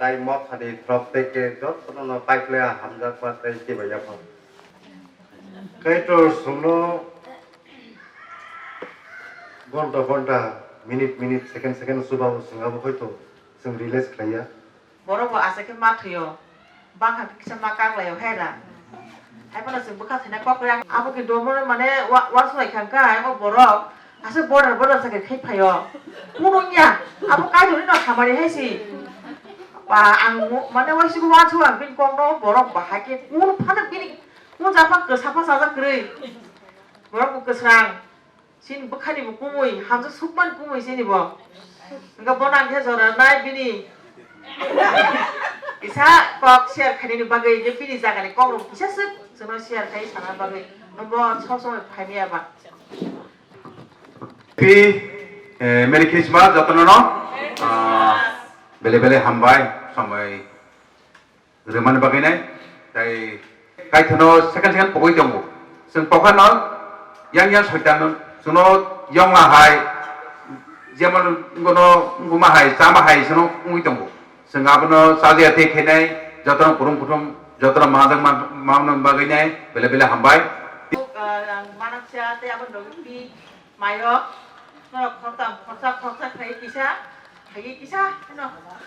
tay mót thì drop tay cái drop nó tay lea hàm ra qua tay cái bây giờ không cái trâu xuống nó ঘন্টা minute second suba singabo hoito sing release khaya boro ase ke ma thyo bang ha kisa ma kang layo heda ai pala sing bukha thena kok yang abu ki domo mane wa soi khang ka ai mo boro ase border sa ke khai phayo mununya abu kai duri no khamari hai si pa ang mane wa sibu wa chu ang bin kong no boro ba ha ke mun phana bini mun ja pa ke sa pa sa ja krei boro ku ke sang sin bukhani bu kumui hamza sukman kumui sini bo enggak bonang ke jora nai bini isa kok share khani ni bagai je bini jaga ni kong ro kisa suk sono share khai sana bagai nombo so phaimia ba pi Merry Christmas jatono no bele hambai samai reman bagai nai dai kai thono second pokoi jongbo sing pokhan no yang soitan no sono yong la hai যেমন কোনো গুমা high Sama high সোনো we দङ जोंहाबो साजे थे खेनाय जतन पुरुम पुरुम जतन मादं मावनं बागैनाय बेले बेले हामबाय मानसिया ते आबो नगि मायो न खरता खाय किसा न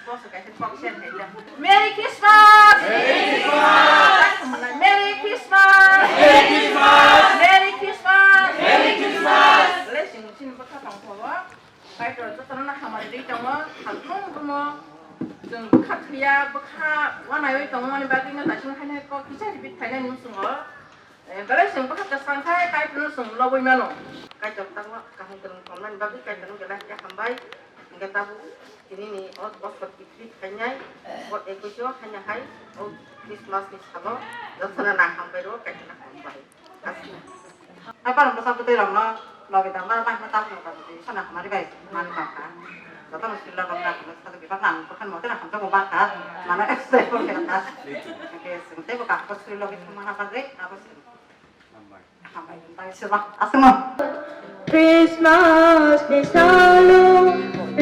बस गायसे फक्सन हेला मेरी क्रिसमस मेरी क्रिसमस मेरी क्रिसमस ले सिन बखा थांखवा बायदर जतन खामानि दै दङ थांखं दङ जों खाथिया बखा वानाय दङ माने बागैनो दासिम खायनो क किसा बिद थायनाय नुसुङो बेले जों बखा तसांखाय कायनो सों लबय मानो कायजक तांवा काहं करन कमन बागै कायनो गेला या खामबाय enggak tahu ini nih oh bos berpikir kayaknya buat ekojo hanya hai oh Christmas nih sama dan sana nak sampai dua kayak nak sampai kasih apa yang besar betul orang lo kita mana mah tahu nggak betul sana kemarin guys mana makan datang mesti lah kalau nak satu kita kan bukan mau kita sampai mau makan mana ekstra pun kita kas oke sebentar buka apa sih lo kita mana apa sih sampai sampai sebab asma Christmas di selalu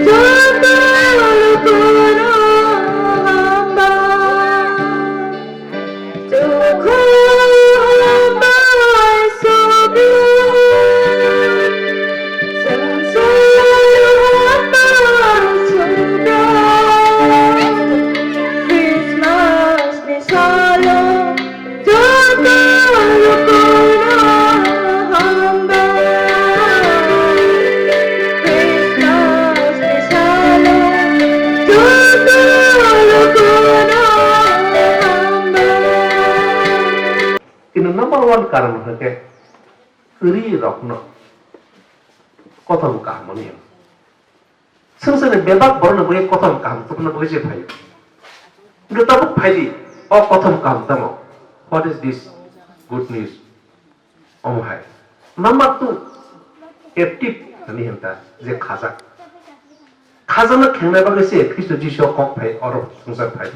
jaga lukuno hamba cukup hamba sebelum selalu hamba sudah Christmas di selalu jaga lukuno hamba number one karan hake ri rokno kotham kahmani sungsene bebak borno boye kotham kahm tupna boye je bhai gatabu bhaidi o kotham kahm tamo what is this good news om hai number 2 active ani henta je khaza na khengna bagase kristo jisho kok bhai oro sungsar bhai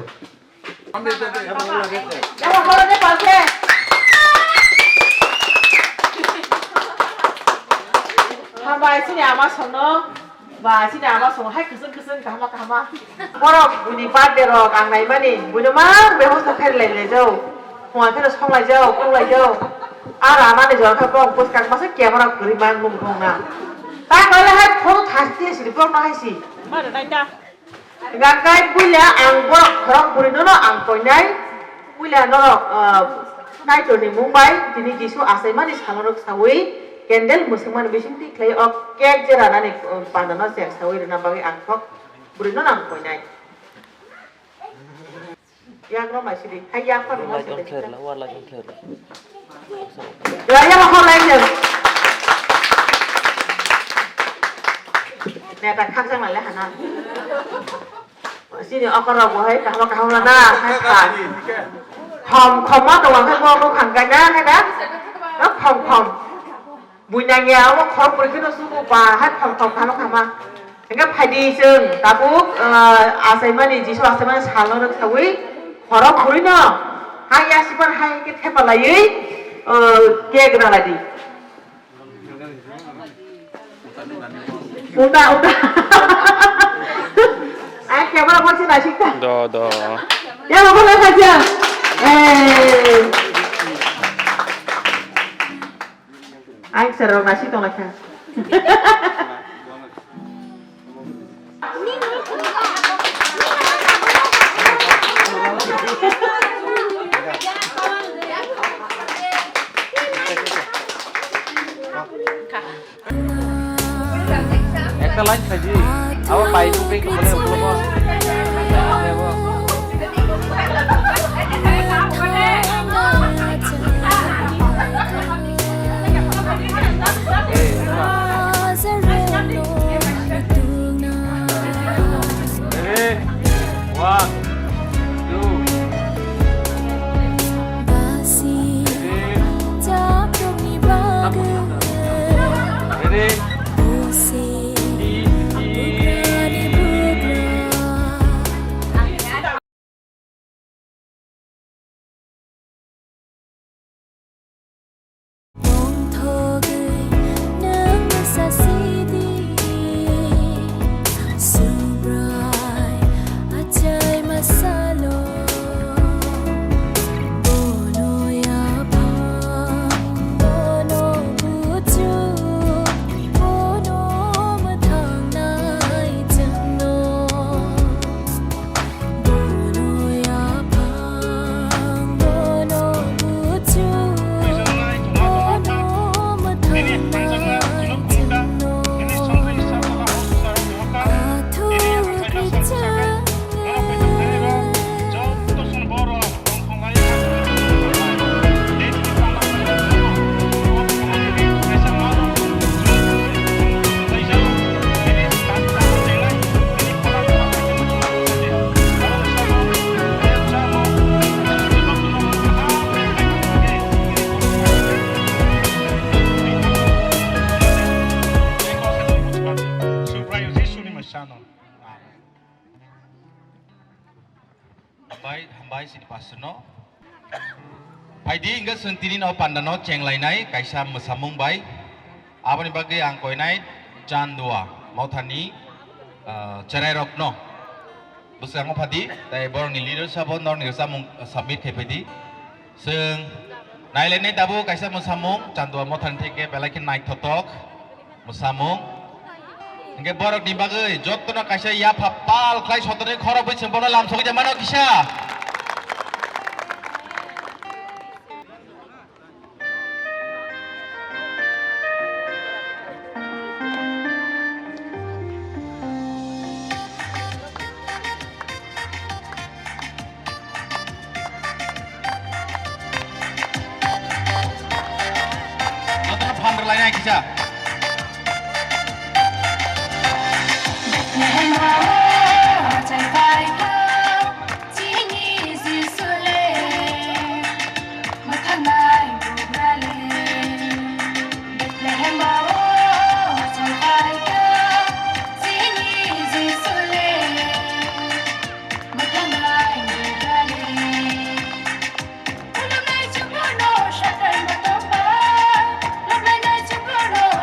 Hambai sini ama sono, ba sini ama sono hai kesen kahama. Borok buni pade rok ang nai mani, buni mang behos ta khair lai jau. Huan khair song lai jau, kong lai jau. Ara mane jor kha pong pos kang masa camera guri mang mung thong na. Ta kala hai photo thasti si pong na hai si. Ma da dai ta. Gang kai punya ang borok khorong buri no ang koi nai. Punya no nai to ni Mumbai, dini jisu asai mani samorok sawi. Candle musimman bisinti clay of cake jerana ni pandana siak sawi na bagi angkok burino nang koinai yang ro masih di hai yang apa masih di ya yang apa lainnya nih tak khắc sang lại hả sini aku ragu hai kahwa lana hai kan hom mắt tawang hai mo khang kai na hai dah hom bunyanya awak khor pergi no suku bahat pang kalau kama enggak padi seng tabuk assignment jisu assignment salon tawi khorok khuri no hai asipan hai ke thepalai ke gna ladi uta ai kamera pon sih nasi ka do ya mau boleh saja ai serong nasi tong laka একটা line খাইছি আবার পাইছু pay বলে বলবো One, two, ready? Hambai si pasno. Paidi hingga sentinin au pandano cenglainai kaisa mesamung bai. Apa ni bagi angkoinai candua mau thani cerai rokno. Busang padi dai bor ni leader sabon nor ni samung submit kepedi. Seng nailene dabu kaisa mesamung candua mau thani teke belakin naik totok mesamung. Hingga borok ni bagi jotno kaisa ya papal klai sotone khoro bai sempurna lam soki jamano kisah. Lainnya kisah. Love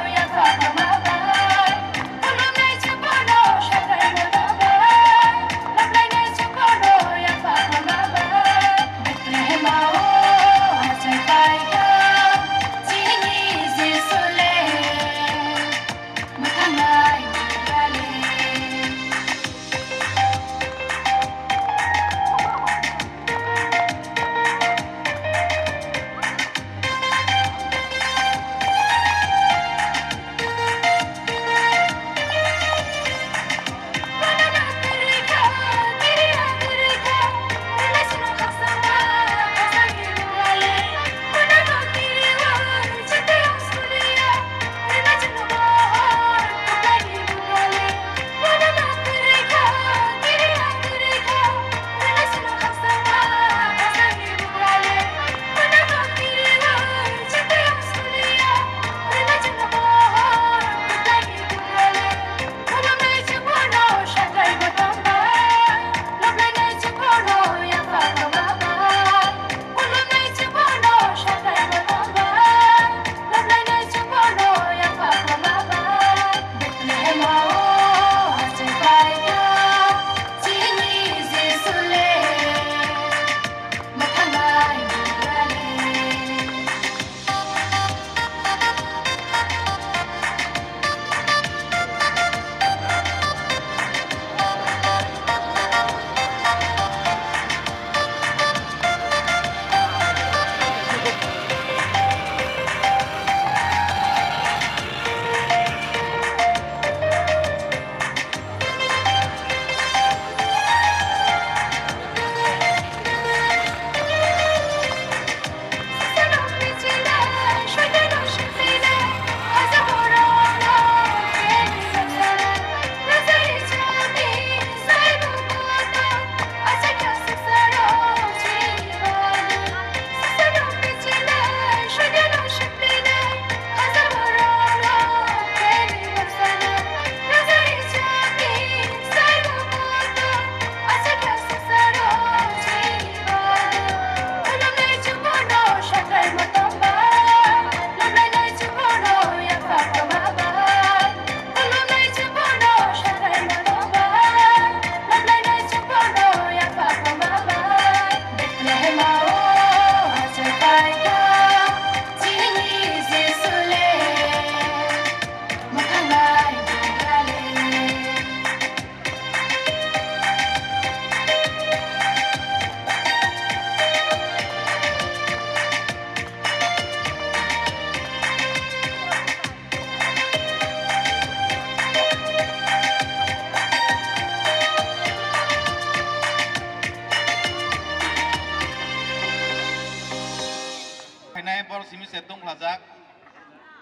dongklajak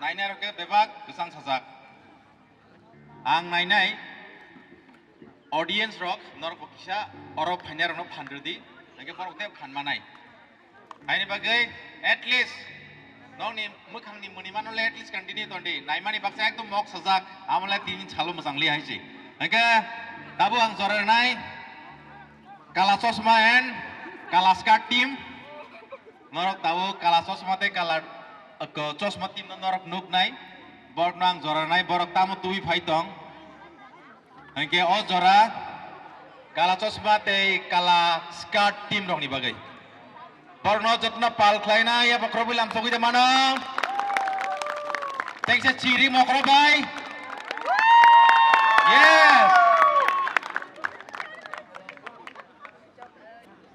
nainai roke bebak gesang sajak ang nainai audience rok norok bokisa oro phainer no phandrdi nage parokte phanmanai aini bagai at least nongni mukhangni munimano le at least continue tondi naimani baksa ekdom mok sajak amala tinin chalo mosangli haisi nage dabu ang joranai kala chosma and kala skirt team norok tahu kala chosma te kala chosma team norok nuk nai borok nang joranai borok tamu tui phaitong nage o jora kala chosma te kala skirt team rok ni bagai borno jotna pal khlaina ya bakrobi lam sogi de mano tekse chiri mokro bai yes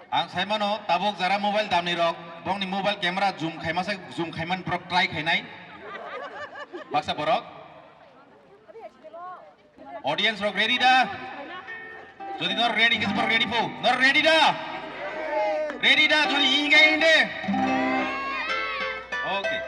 ang saimano tabuk jara mobile damni rok bongni mobile camera zoom khaimasa zoom khaiman prok try khainai baksa borok audience rok ready da jodi nor ready kis por ready po nor ready da jodi inga inde okay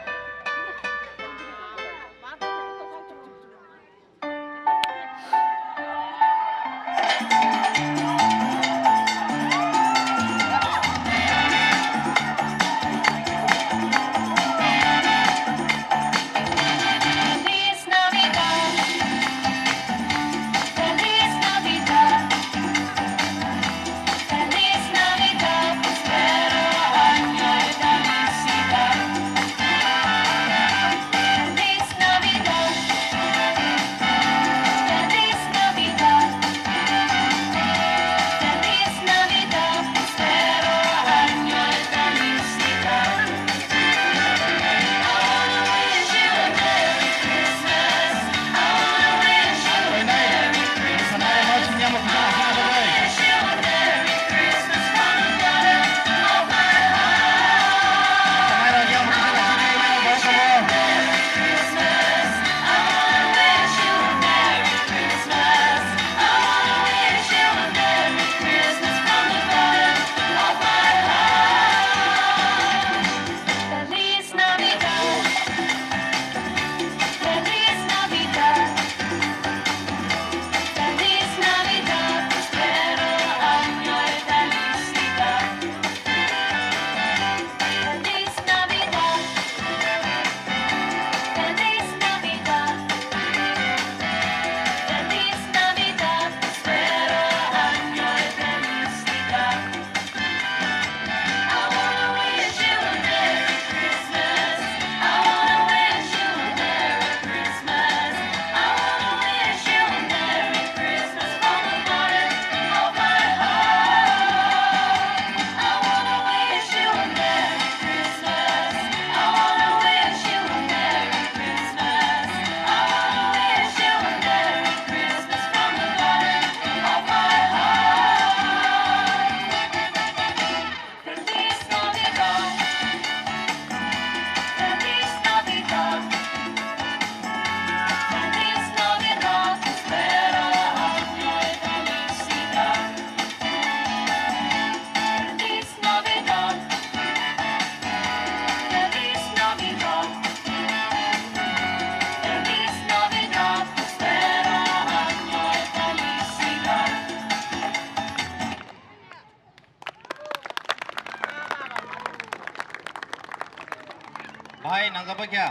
Bhai nangkapa kya?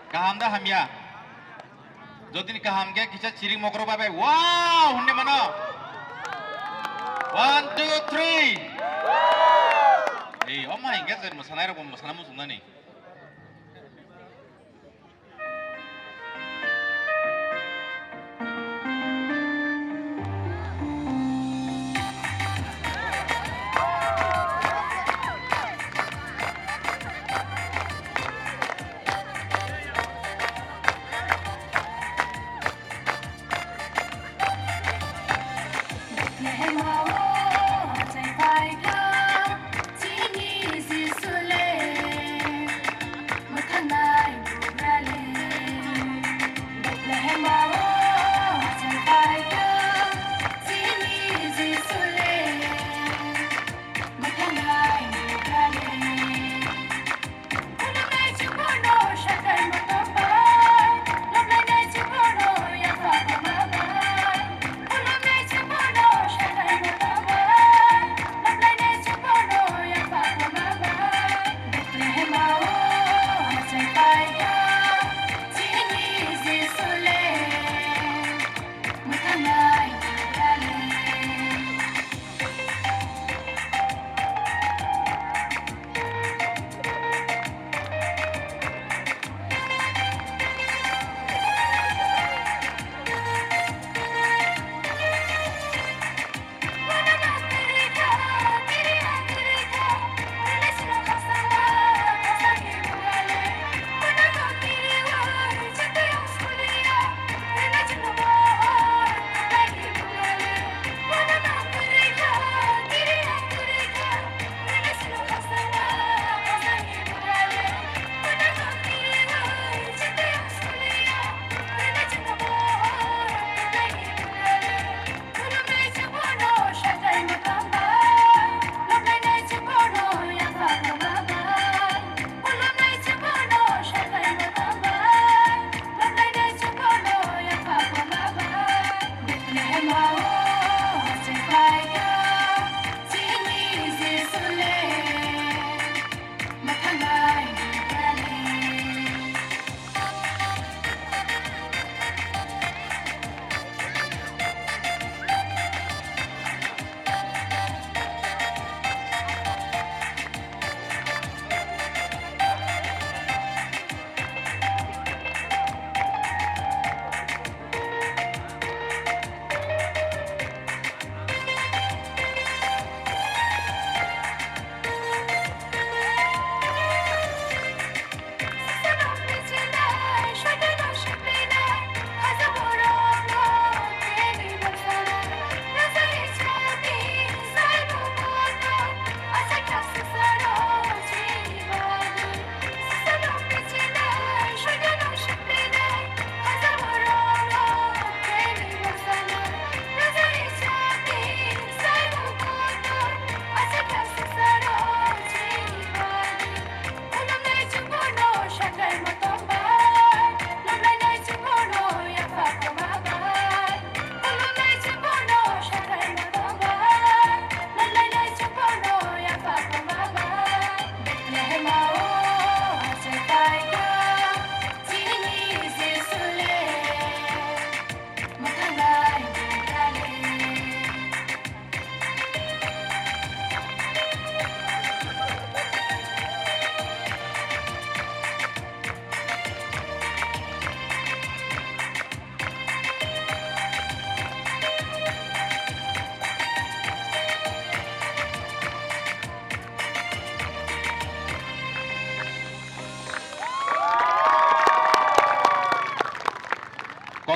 Kaham dah ham ya. Jodin kaham kya kisah ciring mokro babai. Wow, hunde mana? 1, 2, 3. Oh my God, masanay ro masana mo sunda ni.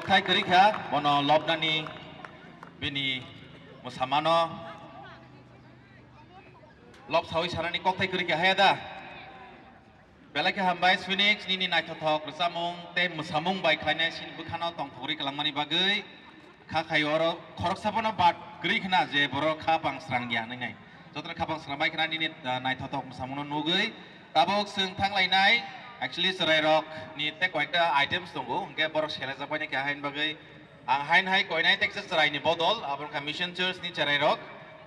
kokthai kerikha bono lobnani bini musamano lob sawi sarani kokthai kerikha hayada belaka hambai Phoenix nini naithothok rsamung te musamung bai khainai sin bukhano tongthori kalangmani bagai kha khayoro khorok sabono bat kerikna je boro kha pangsrang ya ngai jotra kha pangsrang bai khana nini naithothok musamuno nugai tabok sung thanglai actually serai rok ni te koekta items tunggu hingga borok sele japai ni kahain bagai ang hain hai koinai texas serai ni bodol abon commission church ni serai rok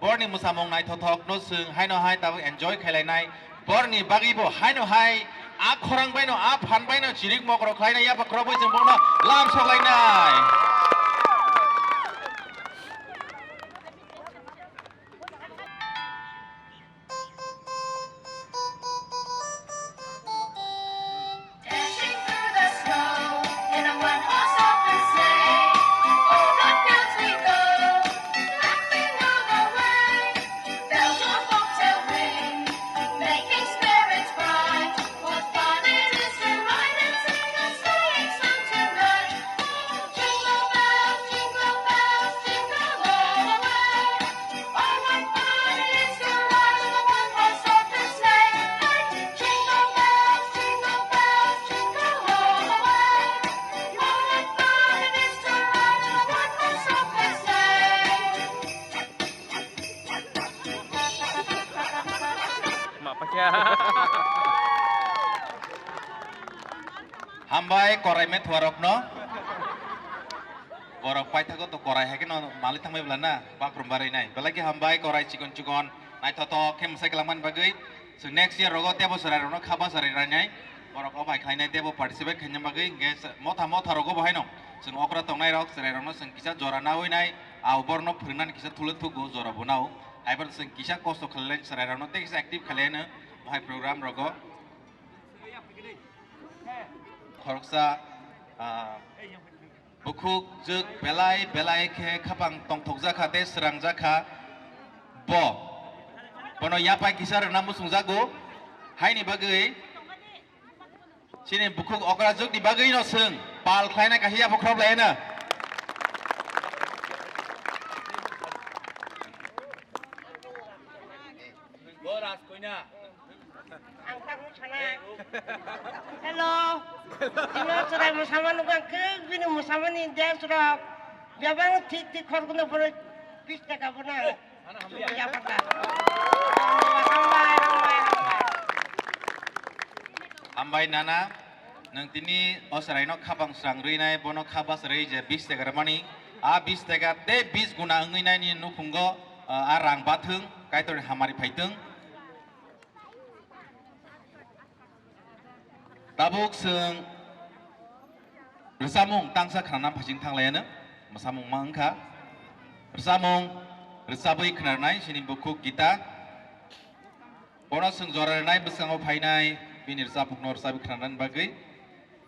bor ni musamong nai thothok no sung hai no hai tabok enjoy khailai nai bor ni bagi bo hai no hai a khorang bai no a phan bai no chirik mokro khlainai ya bakro boi jeng bono lam soklai nai Dashing through the snow in a one-horse open sleigh. Over fields we go, laughing all the way. Bells on bobtail ring, making spirits bright. What fun it is to ride and sing a sleighing song tonight! Jingle bells, jingle all the way. Oh, what fun it is to ride in a one-horse open sleigh! Jingle bells, jingle all the way. Oh, what fun it is to ride in a one-horse open sleigh! mak pakai Hambai korai met warok no. Borok pai thago to korai hake no mali thamai blana bak rumbarai nai. Belagi hambai korai cikon nai toto kem sai kelaman bagai. So next year rogo tebo sarai rono khaba sarai ranai. Borok obai khainai tebo participate khanyam bagai ges motha rogo bahai no. Sung okra tongnai rok sarai rono sung kisa jora na hoinai. Au borno phirnan kisa thulut thugo jora bunau. Aibar sung kisa kosto khalen sarai rono te kisa active khalen bahai program rogo. Khoroksa bukuk juk belai ke khapang tongthok jaka te serang jaka bo bono yapai kisar namu sungjago haini bagai sini bukuk okra juk di bagai no sung pal khlaina kahia bokrob laina boras koina Hello. Sino sudah musaman nugang ke bini musaman ini dia sudah dia bangun tik khor guna pura pis taka pura. Ya apa? Ambai nana nang tini osarai no khapang sang rinai bono khabas rei je 20 taka ramani a 20 taka te 20 guna ngai nai ni nukhungo a rang bathung kaitor hamari phaitung tabuk sung rsamung tangsa khanam phajing thanglayana masamung mangkha rsamung rsabui khnarnai sini bukuk kita bono sung jorarnai bwsango phainai bini rsabuk nor sabi khnanan bagai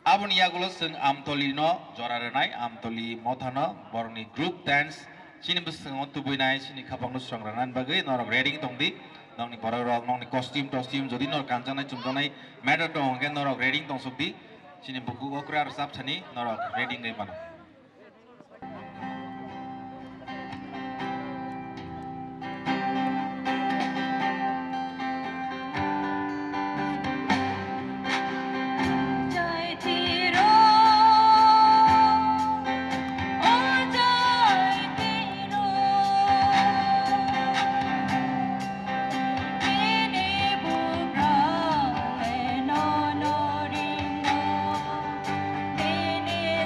aboni yagulo sung amtoli no jorarnai amtoli mothano borni group dance sini bwsango tubuinai sini khapang no songranan bagai norok reading tongdi nongni borok nongni costume jodi nor kanjanai chumjanai matter tong gen norok reading tong sukdi sini buku okra rsab chani norok reading nei mano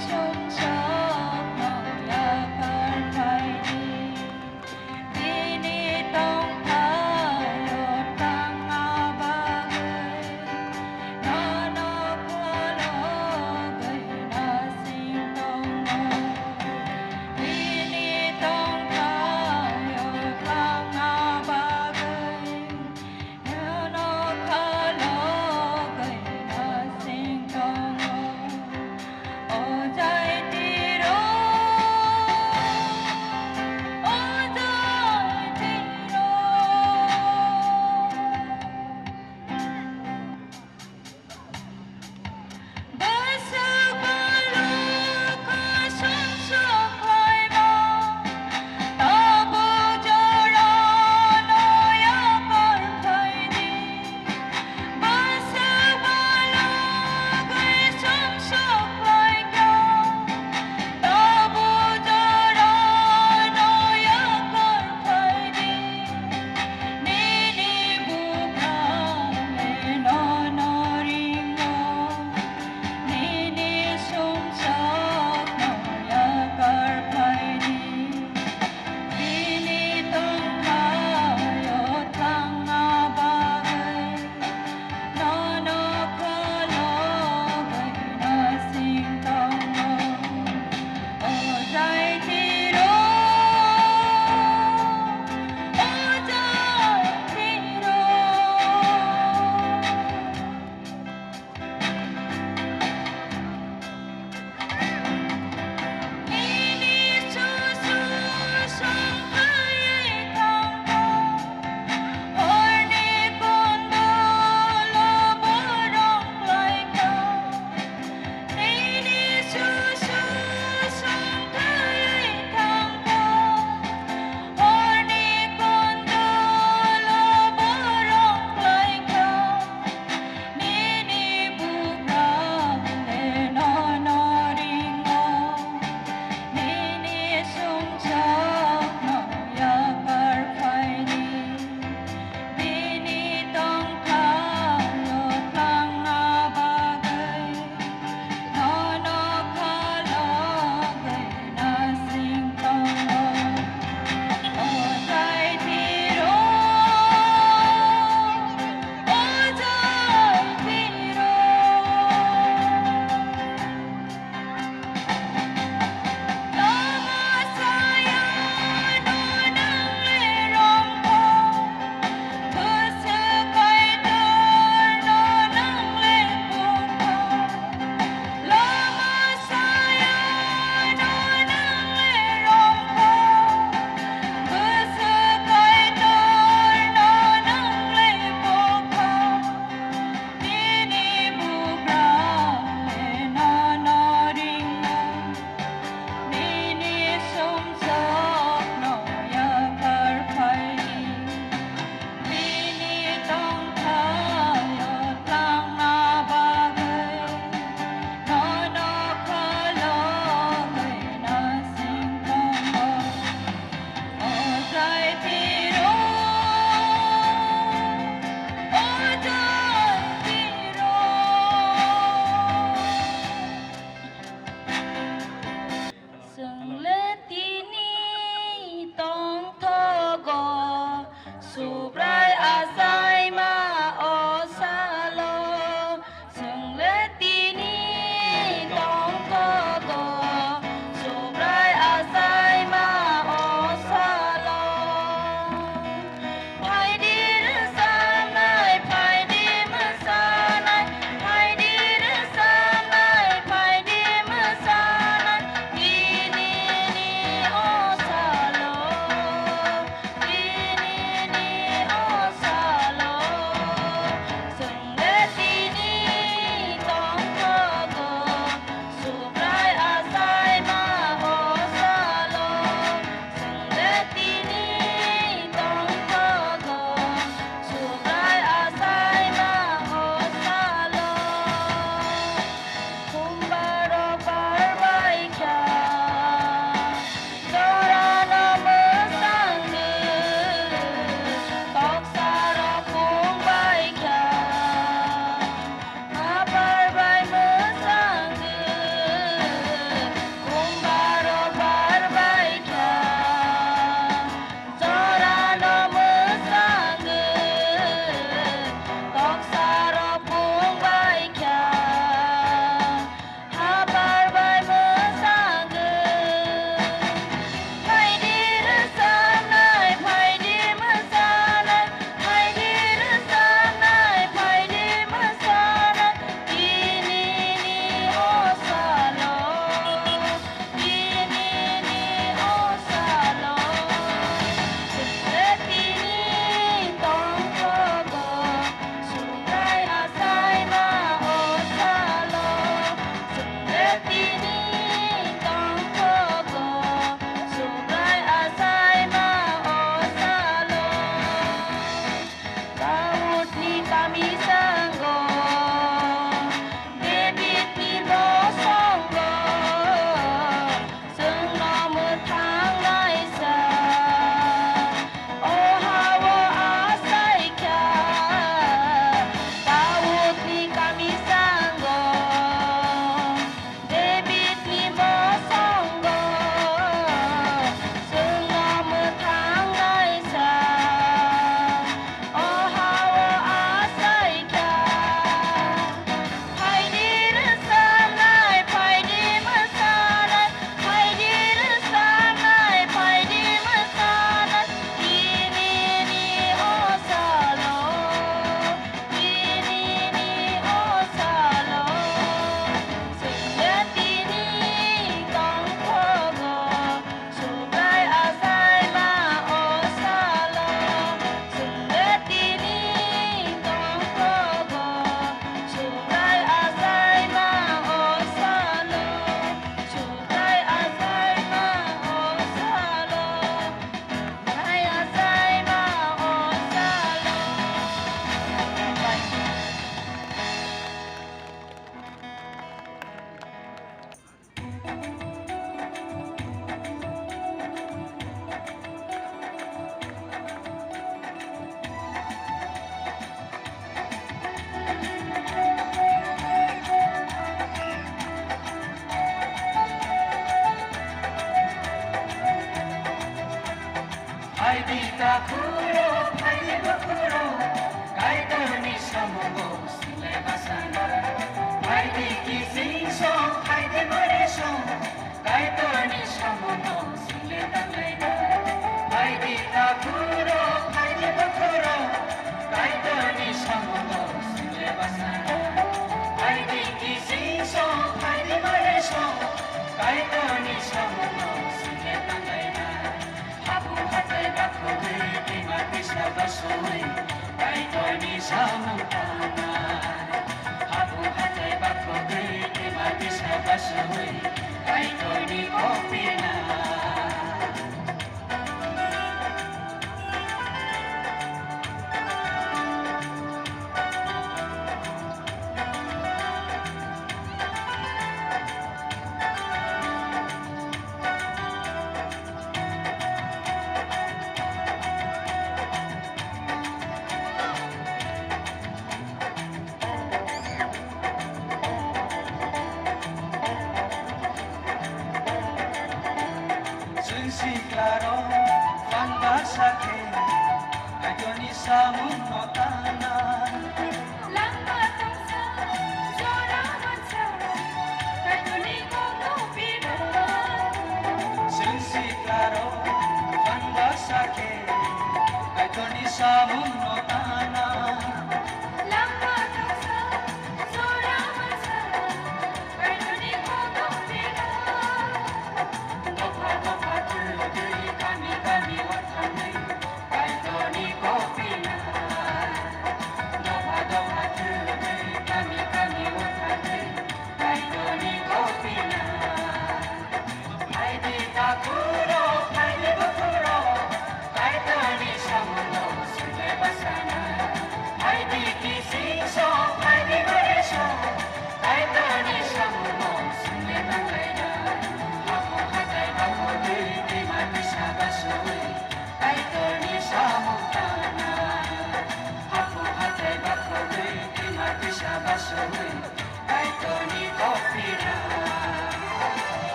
Sunshine.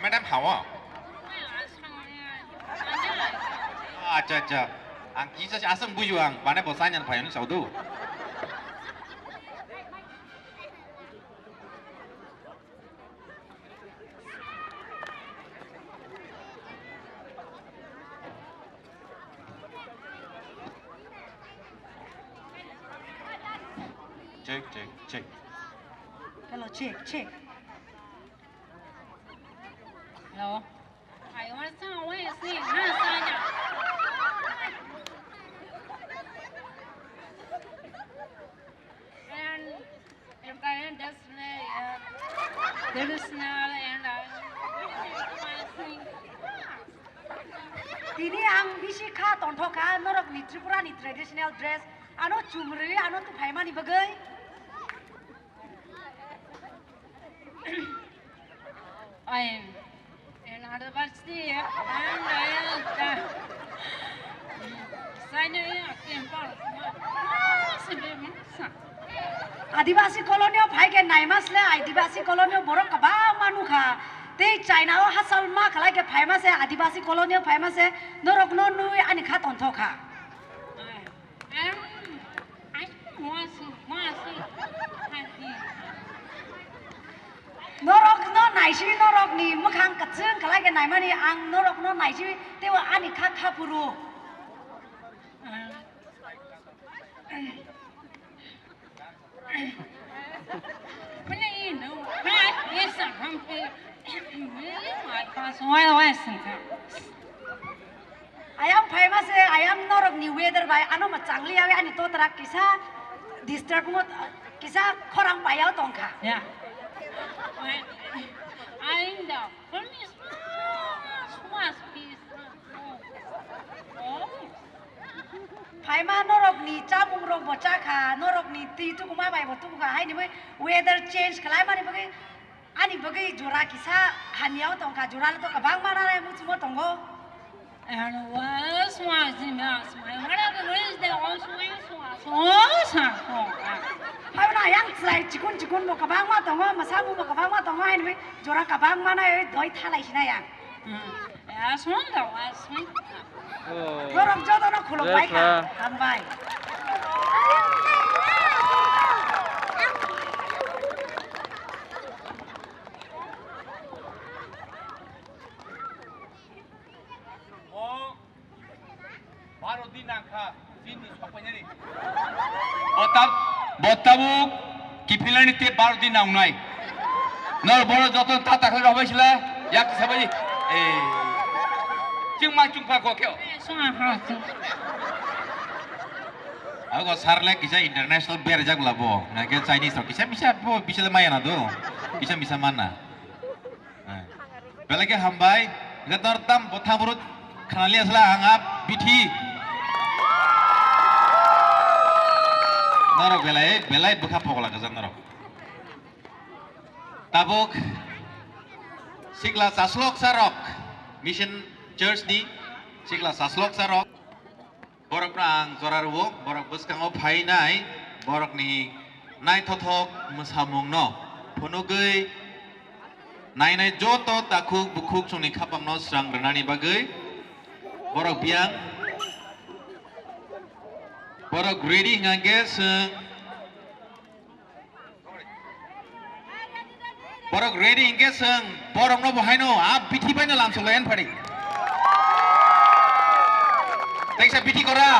Madam 好啊。ang kisah si asam buyuang, mana bosan yang payon saudu. Cek. Hello, check. Hello. I want some way to see. Nah, and if I am just traditional and I sing. Dini ang bisi ka tonto ka norok ni Tripura ni traditional dress ano cumri ano tu paima ni bagai. Ay, en ada pasti ya. Saya ya kempar. Sebelum आदिवासी कॉलोनियों भाई के नाइमस ले आदिवासी कॉलोनियों बोरो कबा मानु खा ते China ओ hustle मा खला के फेमस है आदिवासी कॉलोनियों फेमस है नरक नो नुई अनि खा तंथो खा नरक नो नाइसी नरक नि मखां कचों खला के नाइमानि आं नरक नो नाइसी तेव अनि खा खा पुरु ayam famous है ayam नरक नि weather बाय ano ma changli awe ani to tara kisa disturb mo kisa khorang payau tongkha ya ainda permis suas pis Paima norok ni camung rok bocah kha norok ni ti tu kuma bai botu kha hai ni weather change khalai mani bagai ani bagai jora kisa haniau tong kha jora to kabang mana rai mu chumo tongo and was mas my mara the is the also hai na yang sai cikun mo kabang ma tongo masamu mo kabang ma tongo hai ni jora kabang mana ei doi thalai sina yang as one the was norok jodo no khulok bai kha kan bai বতাবু কিফিলানিতে 12 দিন নাউনাই নর বড় যত তা তাকলে রবাইছিলা ইয়াক সাবাই এ চিংমা চুংফা কোকেও আগো সারলে কিসা international বের জাগলাবো নাকে চাইনিজ র কিসা মিসা বিসলে মায়ানা দো কিসা মিসা মানা বেলাকে হামবাই গদর তাম বথাবরুত খানালি আসলা আঙা Bithi Narok belai buka pokok lagi narok. Tabuk sigla saslok sarok mission church di sigla saslok sarok. Borok nang zoraruwo borok buskang opai nai borok ni nai thothok musamung no phonogei nai joto takuk bukuk suni khapam no srang renani bagai borok biang borok ready ngages borok ready ngages borok no bahai no ap bithi pai no lam solayan phari teksa bithi kora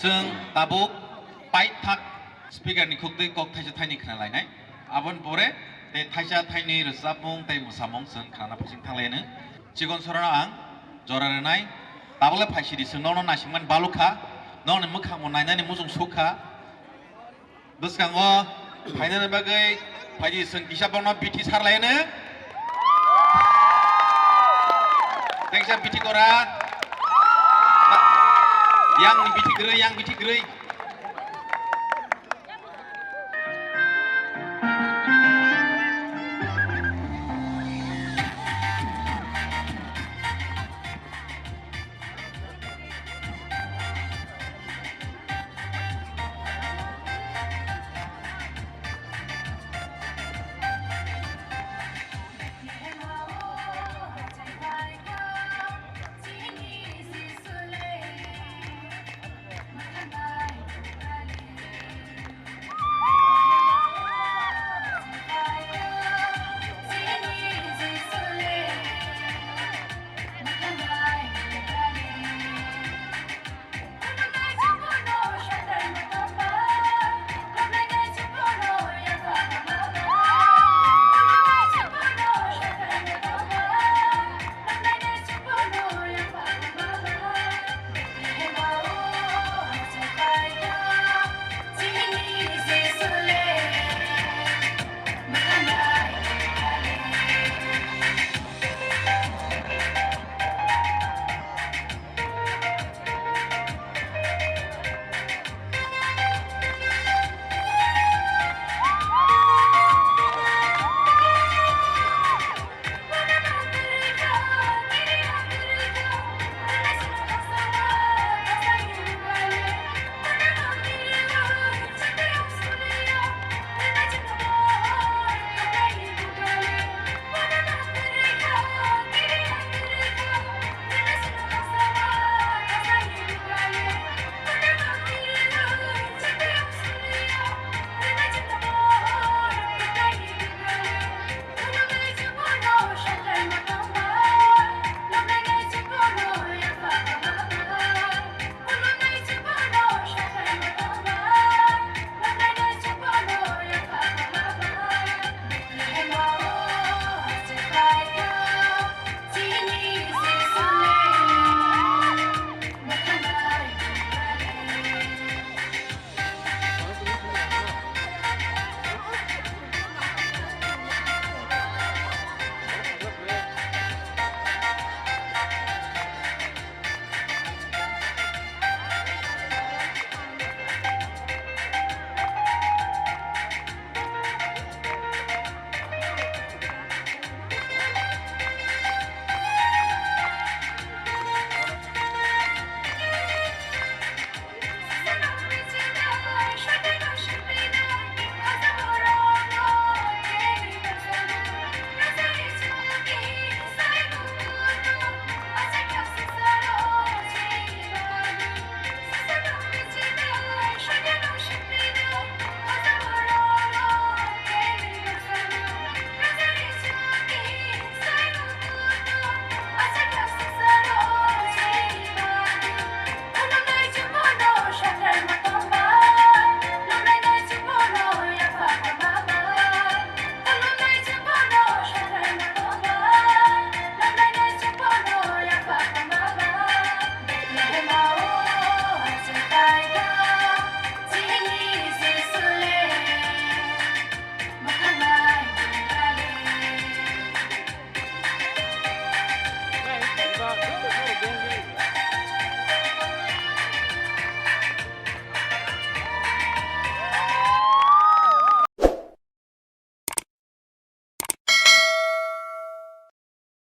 जों दाबुक पाइथाक speaker नि खुगदै कक थाइजा थाइनि खोनालायनाय आबन बरे ते थाइजा थाइनि रोजाबमुं ते मोसामुं जों खाना फैसिं थांलायनो सिगन सरना आं जरारनाय दाबले फाइसिदि जों न'न नासिमान बालुखा न'न मोखां नायनानै मुजुं सुखा बसकांगो फाइनाल बागै फाइदि जों गिसाबावना बिथि सारलायनो Thanks ya biti kora. Yang biti gerei